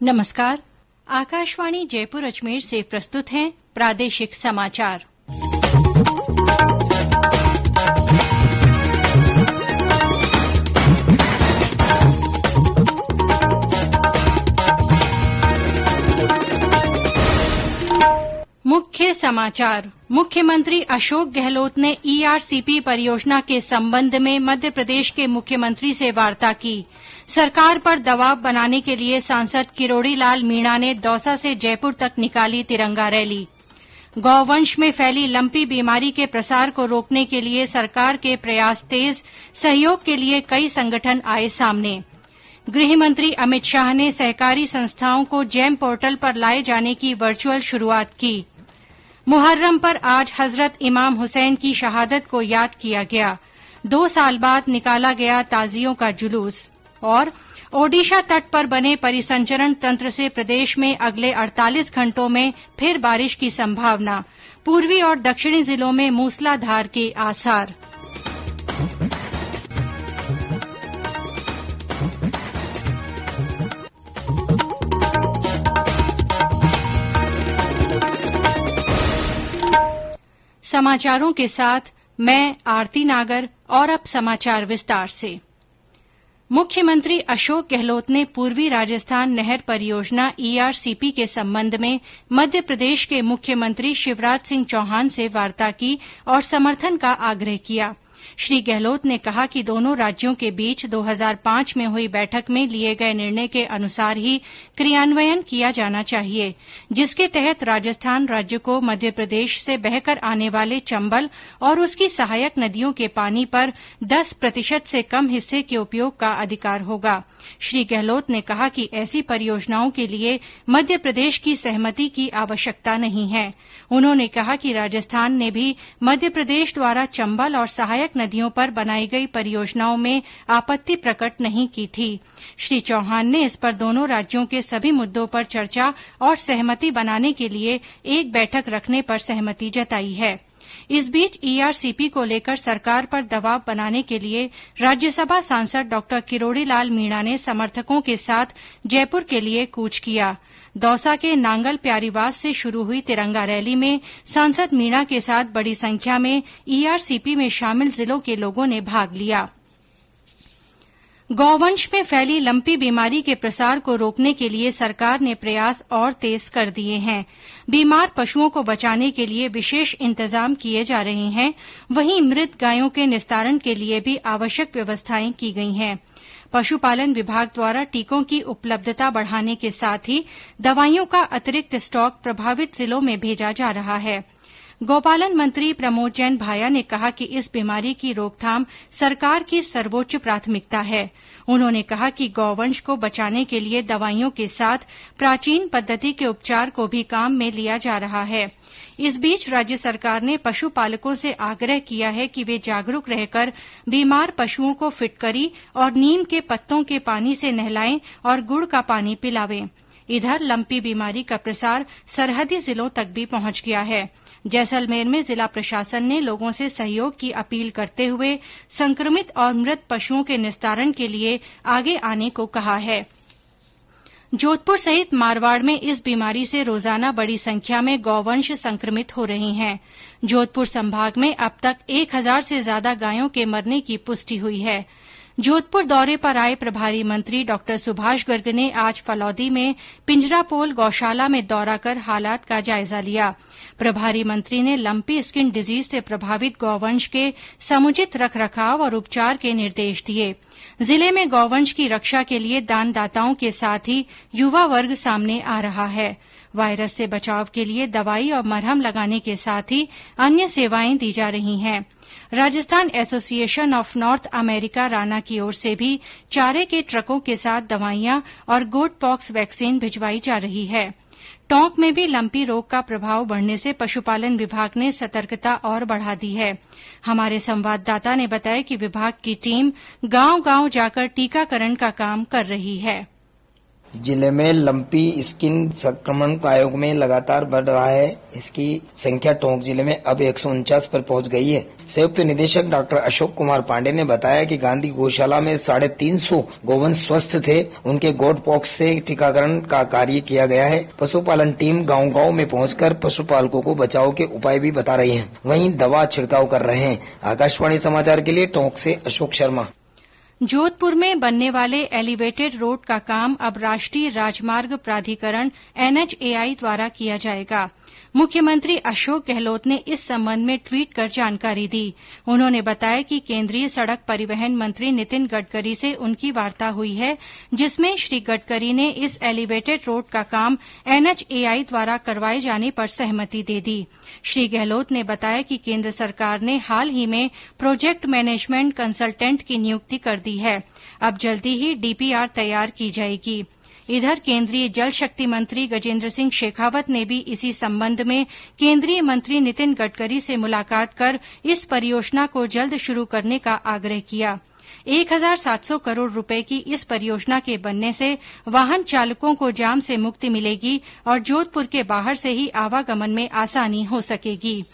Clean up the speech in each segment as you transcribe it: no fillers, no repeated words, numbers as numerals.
नमस्कार। आकाशवाणी जयपुर अजमेर से प्रस्तुत हैं प्रादेशिक समाचार। मुख्य समाचार। मुख्यमंत्री अशोक गहलोत ने ईआरसीपी परियोजना के संबंध में मध्य प्रदेश के मुख्यमंत्री से वार्ता की। सरकार पर दबाव बनाने के लिए सांसद किरोड़ी लाल मीणा ने दौसा से जयपुर तक निकाली तिरंगा रैली। गौवंश में फैली लंपी बीमारी के प्रसार को रोकने के लिए सरकार के प्रयास तेज, सहयोग के लिए कई संगठन आए सामने। गृहमंत्री अमित शाह ने सहकारी संस्थाओं को जैम पोर्टल पर लाए जाने की वर्चुअल शुरूआत की। मुहर्रम पर आज हजरत इमाम हुसैन की शहादत को याद किया गया। 2 साल बाद निकाला गया ताजियों का जुलूस। और ओडिशा तट पर बने परिसंचरण तंत्र से प्रदेश में अगले 48 घंटों में फिर बारिश की संभावना। पूर्वी और दक्षिणी जिलों में मूसलाधार के आसार। समाचारों के साथ मैं आरती नागर। और अब समाचार विस्तार से। मुख्यमंत्री अशोक गहलोत ने पूर्वी राजस्थान नहर परियोजना ईआरसीपी के संबंध में मध्य प्रदेश के मुख्यमंत्री शिवराज सिंह चौहान से वार्ता की और समर्थन का आग्रह किया। श्री गहलोत ने कहा कि दोनों राज्यों के बीच 2005 में हुई बैठक में लिए गए निर्णय के अनुसार ही क्रियान्वयन किया जाना चाहिए, जिसके तहत राजस्थान राज्य को मध्य प्रदेश से बहकर आने वाले चंबल और उसकी सहायक नदियों के पानी पर 10% से कम हिस्से के उपयोग का अधिकार होगा। श्री गहलोत ने कहा कि ऐसी परियोजनाओं के लिए मध्य प्रदेश की सहमति की आवश्यकता नहीं है। उन्होंने कहा कि राजस्थान ने भी मध्य प्रदेश द्वारा चंबल और सहायक नदियों पर बनाई गई परियोजनाओं में आपत्ति प्रकट नहीं की थी। श्री चौहान ने इस पर दोनों राज्यों के सभी मुद्दों पर चर्चा और सहमति बनाने के लिए एक बैठक रखने पर सहमति जताई है। इस बीच ईआरसीपी को लेकर सरकार पर दबाव बनाने के लिए राज्यसभा सांसद डॉ किरोड़ी लाल मीणा ने समर्थकों के साथ जयपुर के लिए कूच किया। दौसा के नांगल प्यारीवास से शुरू हुई तिरंगा रैली में सांसद मीणा के साथ बड़ी संख्या में ईआरसीपी में शामिल जिलों के लोगों ने भाग लिया। गौवंश में फैली लंपी बीमारी के प्रसार को रोकने के लिए सरकार ने प्रयास और तेज कर दिए हैं। बीमार पशुओं को बचाने के लिए विशेष इंतजाम किए जा रहे हैं। वहीं मृत गायों के निस्तारण के लिए भी आवश्यक व्यवस्थाएं की गई हैं। पशुपालन विभाग द्वारा टीकों की उपलब्धता बढ़ाने के साथ ही दवाइयों का अतिरिक्त स्टॉक प्रभावित जिलों में भेजा जा रहा है। गौपालन मंत्री प्रमोद जैन भाया ने कहा कि इस बीमारी की रोकथाम सरकार की सर्वोच्च प्राथमिकता है। उन्होंने कहा कि गौवंश को बचाने के लिए दवाइयों के साथ प्राचीन पद्धति के उपचार को भी काम में लिया जा रहा है। इस बीच राज्य सरकार ने पशुपालकों से आग्रह किया है कि वे जागरूक रहकर बीमार पशुओं को फिटकरी और नीम के पत्तों के पानी से नहलाएं और गुड़ का पानी पिलावें। इधर लंपी बीमारी का प्रसार सरहदी जिलों तक भी पहुंच गया है। जैसलमेर में जिला प्रशासन ने लोगों से सहयोग की अपील करते हुए संक्रमित और मृत पशुओं के निस्तारण के लिए आगे आने को कहा है। जोधपुर सहित मारवाड़ में इस बीमारी से रोजाना बड़ी संख्या में गौवंश संक्रमित हो रहे हैं। जोधपुर संभाग में अब तक 1000 से ज्यादा गायों के मरने की पुष्टि हुई है। जोधपुर दौरे पर आए प्रभारी मंत्री डॉ सुभाष गर्ग ने आज फलौदी में पिंजरापोल गौशाला में दौरा कर हालात का जायजा लिया। प्रभारी मंत्री ने लंपी स्किन डिजीज से प्रभावित गौवंश के समुचित रखरखाव और उपचार के निर्देश दिए। जिले में गौवंश की रक्षा के लिए दानदाताओं के साथ ही युवा वर्ग सामने आ रहा है। वायरस से बचाव के लिए दवाई और मरहम लगाने के साथ ही अन्य सेवाएं दी जा रही हैं। Rajasthan association of north America Rana की ओर से भी चारे के ट्रकों के साथ दवाइयां और गोट पॉक्स वैक्सीन भिजवाई जा रही है। टोंक में भी लंपी रोग का प्रभाव बढ़ने से पशुपालन विभाग ने सतर्कता और बढ़ा दी है। हमारे संवाददाता ने बताया कि विभाग की टीम गांव-गांव जाकर टीकाकरण का काम कर रही है। जिले में लंपी स्किन संक्रमण का आयोग में लगातार बढ़ रहा है। इसकी संख्या टोंक जिले में अब 149 पर पहुंच गई है। संयुक्त निदेशक डॉक्टर अशोक कुमार पांडे ने बताया कि गांधी गौशाला में 350 गोवंश स्वस्थ थे। उनके गोट पॉक्स से टीकाकरण का कार्य किया गया है। पशुपालन टीम गांव-गांव में पहुंचकर पशुपालकों को बचाव के उपाय भी बता रही है। वहीं दवा छिड़काव कर रहे हैं। आकाशवाणी समाचार के लिए टोंक से अशोक शर्मा। जोधपुर में बनने वाले एलिवेटेड रोड का काम अब राष्ट्रीय राजमार्ग प्राधिकरण NHAI द्वारा किया जाएगा। मुख्यमंत्री अशोक गहलोत ने इस संबंध में ट्वीट कर जानकारी दी। उन्होंने बताया कि केंद्रीय सड़क परिवहन मंत्री नितिन गडकरी से उनकी वार्ता हुई है, जिसमें श्री गडकरी ने इस एलिवेटेड रोड का काम NHAI द्वारा करवाए जाने पर सहमति दे दी। श्री गहलोत ने बताया कि केंद्र सरकार ने हाल ही में प्रोजेक्ट मैनेजमेंट कंसल्टेंट की नियुक्ति कर दी है। अब जल्दी ही DPR तैयार की जाएगी। इधर केंद्रीय जल शक्ति मंत्री गजेंद्र सिंह शेखावत ने भी इसी संबंध में केंद्रीय मंत्री नितिन गडकरी से मुलाकात कर इस परियोजना को जल्द शुरू करने का आग्रह किया। 1700 करोड़ रुपए की इस परियोजना के बनने से वाहन चालकों को जाम से मुक्ति मिलेगी और जोधपुर के बाहर से ही आवागमन में आसानी हो सकेगी।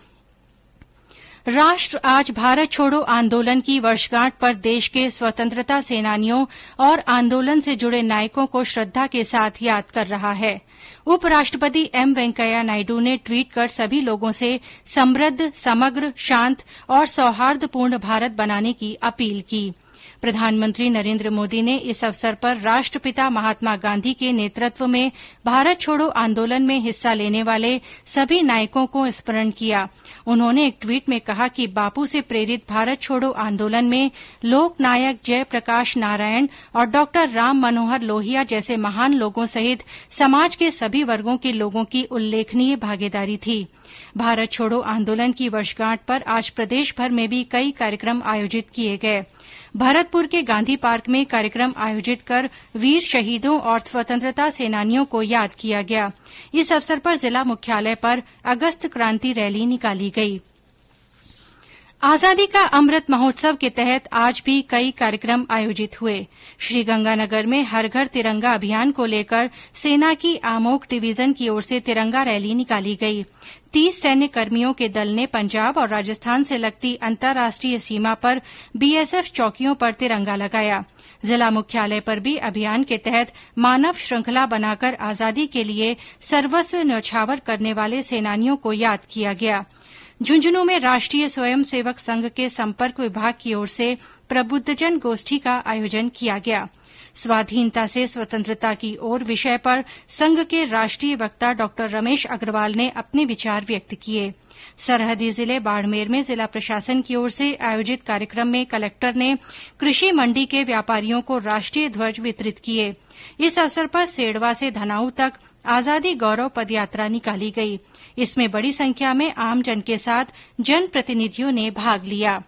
राष्ट्र आज भारत छोड़ो आंदोलन की वर्षगांठ पर देश के स्वतंत्रता सेनानियों और आंदोलन से जुड़े नायकों को श्रद्धा के साथ याद कर रहा है। उपराष्ट्रपति M वेंकैया नायडू ने ट्वीट कर सभी लोगों से समृद्ध, समग्र, शांत और सौहार्दपूर्ण भारत बनाने की अपील की। प्रधानमंत्री नरेंद्र मोदी ने इस अवसर पर राष्ट्रपिता महात्मा गांधी के नेतृत्व में भारत छोड़ो आंदोलन में हिस्सा लेने वाले सभी नायकों को स्मरण किया। उन्होंने एक ट्वीट में कहा कि बापू से प्रेरित भारत छोड़ो आंदोलन में लोकनायक जयप्रकाश नारायण और डॉक्टर राम मनोहर लोहिया जैसे महान लोगों सहित समाज के सभी वर्गों के लोगों की उल्लेखनीय भागीदारी थी। भारत छोड़ो आंदोलन की वर्षगांठ पर आज प्रदेश भर में भी कई कार्यक्रम आयोजित किए गए। भरतपुर के गांधी पार्क में कार्यक्रम आयोजित कर वीर शहीदों और स्वतंत्रता सेनानियों को याद किया गया। इस अवसर पर जिला मुख्यालय पर अगस्त क्रांति रैली निकाली गई। आजादी का अमृत महोत्सव के तहत आज भी कई कार्यक्रम आयोजित हुए। श्रीगंगानगर में हर घर तिरंगा अभियान को लेकर सेना की आमोग डिवीजन की ओर से तिरंगा रैली निकाली गई। 30 सैन्य कर्मियों के दल ने पंजाब और राजस्थान से लगती अंतर्राष्ट्रीय सीमा पर BSF चौकियों पर तिरंगा लगाया। जिला मुख्यालय पर भी अभियान के तहत मानव श्रृंखला बनाकर आजादी के लिए सर्वस्व न्यौछावर करने वाले सेनानियों को याद किया गया। झुंझुनू में राष्ट्रीय स्वयंसेवक संघ के संपर्क विभाग की ओर से प्रबुद्धजन गोष्ठी का आयोजन किया गया। स्वाधीनता से स्वतंत्रता की ओर विषय पर संघ के राष्ट्रीय वक्ता डॉ रमेश अग्रवाल ने अपने विचार व्यक्त किए। सरहदी जिले बाड़मेर में जिला प्रशासन की ओर से आयोजित कार्यक्रम में कलेक्टर ने कृषि मंडी के व्यापारियों को राष्ट्रीय ध्वज वितरित किए। इस अवसर पर सेड़वा से धनाऊ तक आजादी गौरव पदयात्रा निकाली गई। इसमें बड़ी संख्या में आमजन के साथ जनप्रतिनिधियों ने भाग लिया।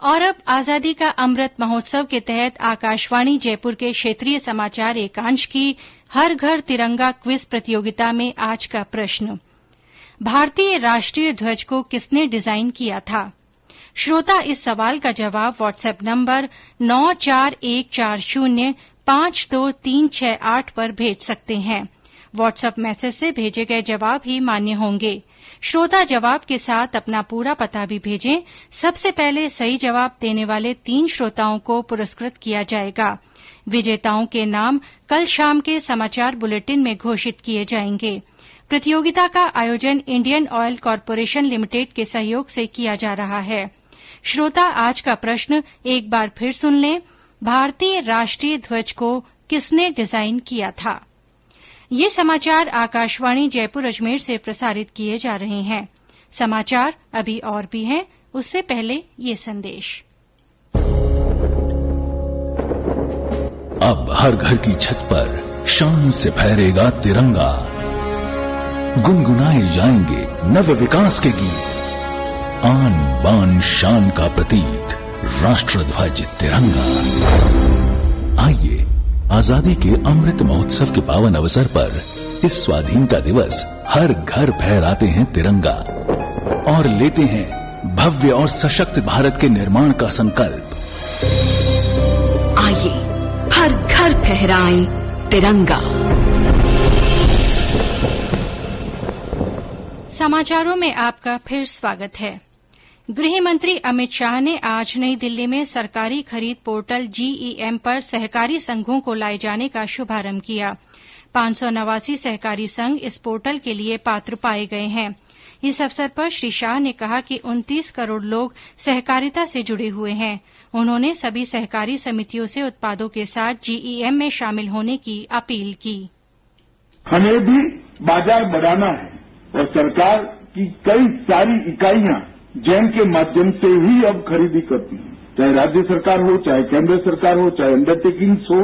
और अब आजादी का अमृत महोत्सव के तहत आकाशवाणी जयपुर के क्षेत्रीय समाचार एकांश की हर घर तिरंगा क्विज प्रतियोगिता में आज का प्रश्न, भारतीय राष्ट्रीय ध्वज को किसने डिजाइन किया था? श्रोता इस सवाल का जवाब व्हाट्सएप नंबर 9414052368 पर भेज सकते हैं। व्हाट्सएप मैसेज से भेजे गए जवाब ही मान्य होंगे। श्रोता जवाब के साथ अपना पूरा पता भी भेजें। सबसे पहले सही जवाब देने वाले 3 श्रोताओं को पुरस्कृत किया जाएगा। विजेताओं के नाम कल शाम के समाचार बुलेटिन में घोषित किए जाएंगे। प्रतियोगिता का आयोजन इंडियन ऑयल कॉर्पोरेशन लिमिटेड के सहयोग से किया जा रहा है। श्रोता आज का प्रश्न एक बार फिर सुन लें, भारतीय राष्ट्रीय ध्वज को किसने डिजाइन किया था? ये समाचार आकाशवाणी जयपुर अजमेर से प्रसारित किए जा रहे हैं। समाचार अभी और भी हैं, उससे पहले ये संदेश। अब हर घर की छत पर शान से फहरेगा तिरंगा, गुनगुनाए जाएंगे नव विकास के गीत, आन बान शान का प्रतीक राष्ट्रध्वज तिरंगा। आइए आजादी के अमृत महोत्सव के पावन अवसर पर इस स्वाधीनता दिवस हर घर फहराते हैं तिरंगा और लेते हैं भव्य और सशक्त भारत के निर्माण का संकल्प। आइए हर घर फहराएं तिरंगा। समाचारों में आपका फिर स्वागत है। गृह मंत्री अमित शाह ने आज नई दिल्ली में सरकारी खरीद पोर्टल GeM पर सहकारी संघों को लाए जाने का शुभारंभ किया। 589 सहकारी संघ इस पोर्टल के लिए पात्र पाए गए हैं। इस अवसर पर श्री शाह ने कहा कि 29 करोड़ लोग सहकारिता से जुड़े हुए हैं। उन्होंने सभी सहकारी समितियों से उत्पादों के साथ GeM में शामिल होने की अपील की। हमें भी बाजार बढ़ाना है और सरकार की कई सारी इकाइयां GeM के माध्यम से ही अब खरीदी करती हैं, चाहे राज्य सरकार हो, चाहे केंद्र सरकार हो, चाहे अंडरटेकिंग्स हो,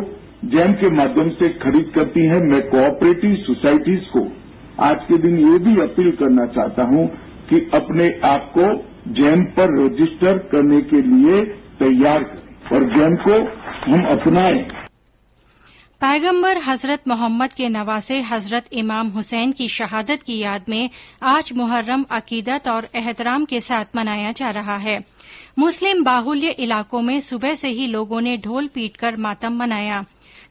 GeM के माध्यम से खरीद करती हैं। मैं कोऑपरेटिव सोसाइटीज को आज के दिन ये भी अपील करना चाहता हूं कि अपने आप को GeM पर रजिस्टर करने के लिए तैयार करें और GeM को हम अपनाएं। पैगंबर हजरत मोहम्मद के नवासे हजरत इमाम हुसैन की शहादत की याद में आज मुहर्रम अकीदत और एहतराम के साथ मनाया जा रहा है। मुस्लिम बाहुल्य इलाकों में सुबह से ही लोगों ने ढोल पीटकर मातम मनाया।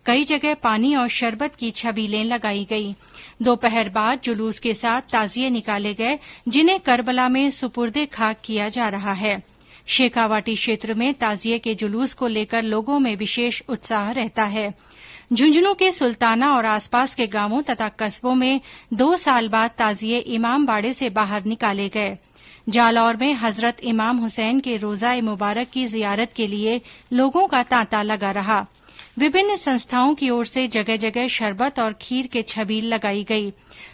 कई जगह पानी और शरबत की छबीलें लगाई गई। दोपहर बाद जुलूस के साथ ताजिये निकाले गए, जिन्हें करबला में सुपुर्दे खाक किया जा रहा है। शेखावाटी क्षेत्र में ताजिये के जुलूस को लेकर लोगों में विशेष उत्साह रहता है। झुंझुनू के सुल्ताना और आसपास के गांवों तथा कस्बों में 2 साल बाद ताजिये इमाम बाड़े से बाहर निकाले गए। जालौर में हजरत इमाम हुसैन के रोजा मुबारक की जियारत के लिए लोगों का तांता लगा रहा। विभिन्न संस्थाओं की ओर से जगह जगह शरबत और खीर के छबील लगाई गई।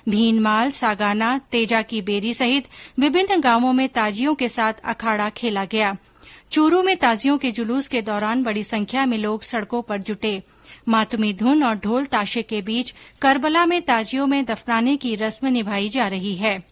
भीनमाल, सागाना, तेजा की बेरी सहित विभिन्न गांवों में ताजियों के साथ अखाड़ा खेला गया। चूरू में ताजियों के जुलूस के दौरान बड़ी संख्या में लोग सड़कों पर जुटे। मातमी धुन और ढोल ताशे के बीच करबला में ताजियों में दफनाने की रस्म निभाई जा रही है।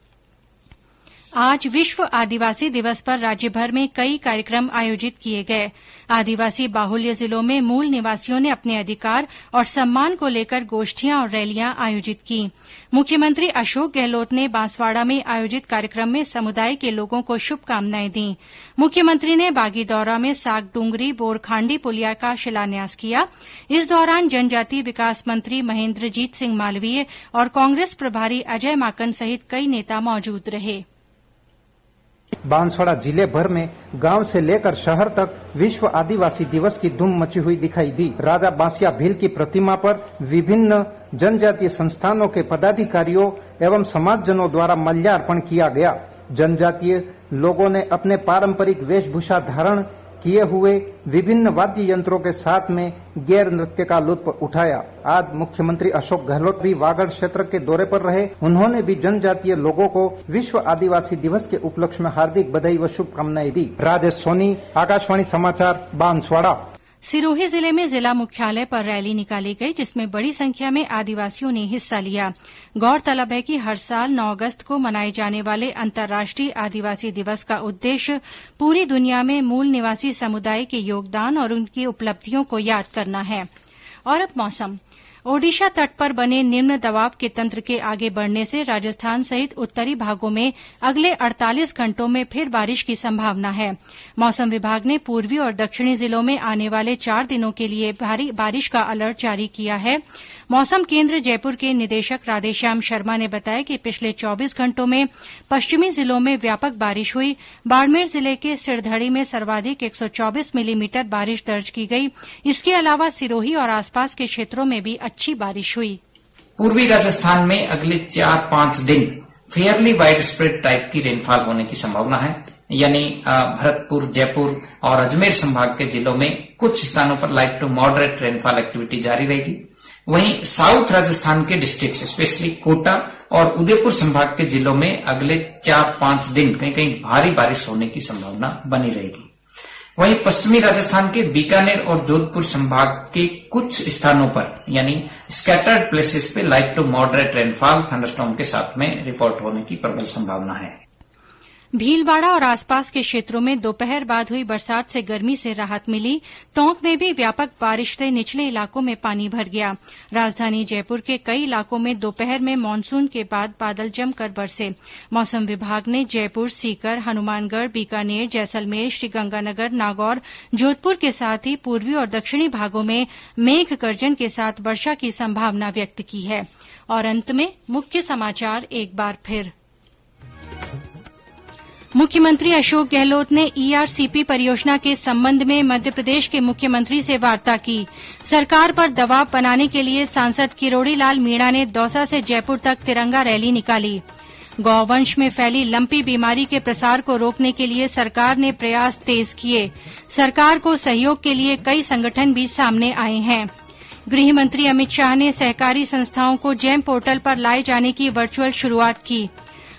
आज विश्व आदिवासी दिवस पर राज्यभर में कई कार्यक्रम आयोजित किए गए। आदिवासी बाहुल्य जिलों में मूल निवासियों ने अपने अधिकार और सम्मान को लेकर गोष्ठियां और रैलियां आयोजित की। मुख्यमंत्री अशोक गहलोत ने बांसवाड़ा में आयोजित कार्यक्रम में समुदाय के लोगों को शुभकामनाएं दी। मुख्यमंत्री ने बागीदौरा में सागडूंगरी बोरखांडी पुलिया का शिलान्यास किया। इस दौरान जनजातीय विकास मंत्री महेन्द्रजीत सिंह मालवीय और कांग्रेस प्रभारी अजय माकन सहित कई नेता मौजूद रहे। बांसवाड़ा जिले भर में गांव से लेकर शहर तक विश्व आदिवासी दिवस की धूम मची हुई दिखाई दी। राजा बांसिया भील की प्रतिमा पर विभिन्न जनजातीय संस्थानों के पदाधिकारियों एवं समाजजनों द्वारा माल्यार्पण किया गया। जनजातीय लोगों ने अपने पारंपरिक वेशभूषा धारण किए हुए विभिन्न वाद्य यंत्रों के साथ में गैर नृत्य का लुत्फ उठाया। आज मुख्यमंत्री अशोक गहलोत भी वागड़ क्षेत्र के दौरे पर रहे। उन्होंने भी जनजातीय लोगों को विश्व आदिवासी दिवस के उपलक्ष्य में हार्दिक बधाई व शुभकामनाएं दी। राजेश सोनी, आकाशवाणी समाचार, बांसवाड़ा। सिरोही जिले में जिला मुख्यालय पर रैली निकाली गई, जिसमें बड़ी संख्या में आदिवासियों ने हिस्सा लिया। गौरतलब है कि हर साल 9 अगस्त को मनाए जाने वाले अंतर्राष्ट्रीय आदिवासी दिवस का उद्देश्य पूरी दुनिया में मूल निवासी समुदाय के योगदान और उनकी उपलब्धियों को याद करना है। और अब मौसम। ओडिशा तट पर बने निम्न दबाव के तंत्र के आगे बढ़ने से राजस्थान सहित उत्तरी भागों में अगले 48 घंटों में फिर बारिश की संभावना है। मौसम विभाग ने पूर्वी और दक्षिणी जिलों में आने वाले 4 दिनों के लिए भारी बारिश का अलर्ट जारी किया है। मौसम केंद्र जयपुर के निदेशक राधेश्याम शर्मा ने बताया कि पिछले 24 घंटों में पश्चिमी जिलों में व्यापक बारिश हुई। बाड़मेर जिले के सिरधड़ी में सर्वाधिक 124 मिलीमीटर बारिश दर्ज की गई। इसके अलावा सिरोही और आसपास के क्षेत्रों में भी अच्छी बारिश हुई। पूर्वी राजस्थान में अगले 4-5 दिन फेयरली वाइड स्प्रेड टाइप की रेनफॉल होने की संभावना है, यानी भरतपुर, जयपुर और अजमेर संभाग के जिलों में कुछ स्थानों पर light to moderate rainfall activity जारी रहेगी। वहीं साउथ राजस्थान के डिस्ट्रिक्ट स्पेशली कोटा और उदयपुर संभाग के जिलों में अगले 4-5 दिन कहीं कहीं भारी बारिश होने की संभावना बनी रहेगी। वहीं पश्चिमी राजस्थान के बीकानेर और जोधपुर संभाग के कुछ स्थानों पर यानी स्कैटर्ड प्लेसेस पे light to moderate rainfall thunderstorm के साथ में रिपोर्ट होने की प्रबल संभावना है। भीलवाड़ा और आसपास के क्षेत्रों में दोपहर बाद हुई बरसात से गर्मी से राहत मिली। टोंक में भी व्यापक बारिश से निचले इलाकों में पानी भर गया। राजधानी जयपुर के कई इलाकों में दोपहर में मानसून के बाद बादल जमकर बरसे। मौसम विभाग ने जयपुर, सीकर, हनुमानगढ़, बीकानेर, जैसलमेर, श्रीगंगानगर, नागौर, जोधपुर के साथ ही पूर्वी और दक्षिणी भागों में मेघ गर्जन के साथ वर्षा की संभावना व्यक्त की है। और अंत में मुख्य समाचार एक बार फिर। मुख्यमंत्री अशोक गहलोत ने ईआरसीपी परियोजना के संबंध में मध्यप्रदेश के मुख्यमंत्री से वार्ता की। सरकार पर दबाव बनाने के लिए सांसद किरोड़ी लाल मीणा ने दौसा से जयपुर तक तिरंगा रैली निकाली। गौवंश में फैली लंपी बीमारी के प्रसार को रोकने के लिए सरकार ने प्रयास तेज किए। सरकार को सहयोग के लिए कई संगठन भी सामने आए हैं। गृह मंत्री अमित शाह ने सहकारी संस्थाओं को जेम पोर्टल पर लाए जाने की वर्चुअल शुरूआत की।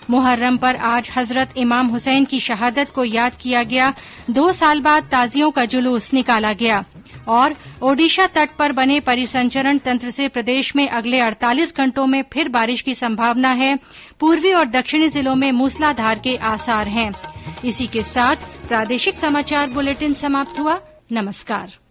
मुहर्रम पर आज हजरत इमाम हुसैन की शहादत को याद किया गया। 2 साल बाद ताजियों का जुलूस निकाला गया। और ओडिशा तट पर बने परिसंचरण तंत्र से प्रदेश में अगले 48 घंटों में फिर बारिश की संभावना है। पूर्वी और दक्षिणी जिलों में मूसलाधार के आसार हैं। इसी के साथ प्रादेशिक समाचार बुलेटिन समाप्त हुआ। नमस्कार।